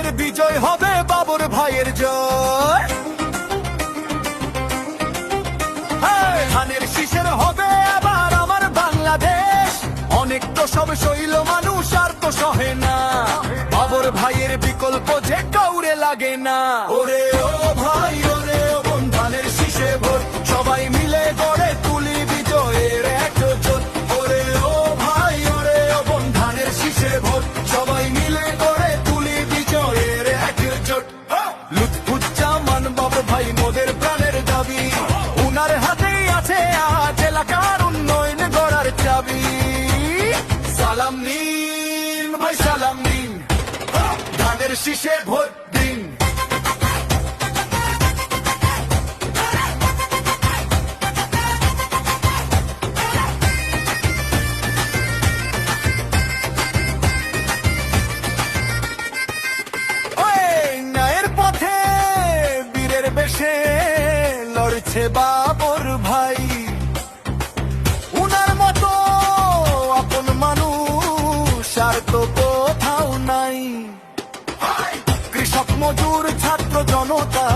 শীষের বিজয় হবে বাবর ভাইয়ের জয়। ধানের শীষের হবে আবার আমার বাংলাদেশ। অনেক তো সব শৈল মানুষ আর তো সহে না, বাবর ভাইয়ের বিকল্প যে কাউরে লাগে না। ওরে ও ভাই ওরে ও বোন, ধানের শীষে ভোট, সবাই মিলে গড়ে তুলি বিজয়ের একজোট। ওরে ও ভাই ওরে ও বোন, ধানের শীষে ভোট, সবাই মিলে গড়ে তুলি বিজয়ের একজোট। লুৎফুজ্জামান বাবর ভাই মোদের প্রাণের দাবি, উনার হাতেই আছে আজ এলাকার উন্নয়ন গড়ার চাবি। সালাম নিন ভাই সালাম নিন, ধানের শীষে ভোট দিন। ন্যায়ের পথে বীরের বেশে লড়ছে বাবর ভাই, উনার মতো আপন মানুষ আর তো কোথাও নাই। কৃষক মজুর ছাত্র জনতা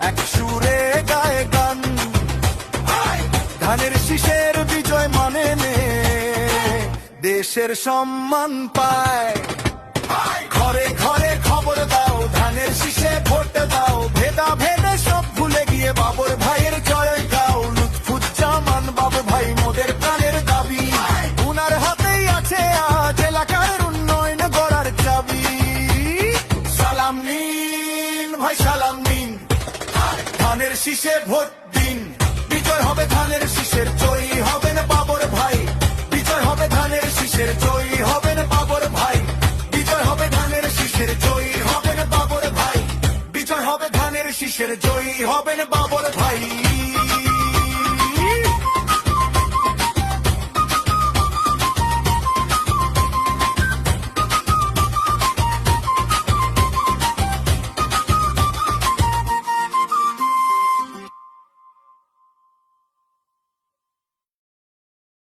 এক সুরে গায়ে গান, ধানের শীষের বিজয় মানে নে দেশের সম্মান পায়। ঘরে ঘরে খবর দাও, ধানের শীষে ভোট দাও, ভেদা ভেদে সব ভুলে গিয়ে বাবর ভাইয়ের জয় গাও। লুৎফুজ্জামান বাবর ভাই মোদের প্রাণের দাবি, উনার হাতেই আছে আজ এলাকার উন্নয়ন গড়ার চাবি। সালাম নিন ভাই সালাম নিন, ধানের শীষে ভোট দিন। বিজয় হবে ধানের শীষের, জয়ী হবেন বাবর ভাই, বিজয় হবে ধানের শীষের, জয়ী হবে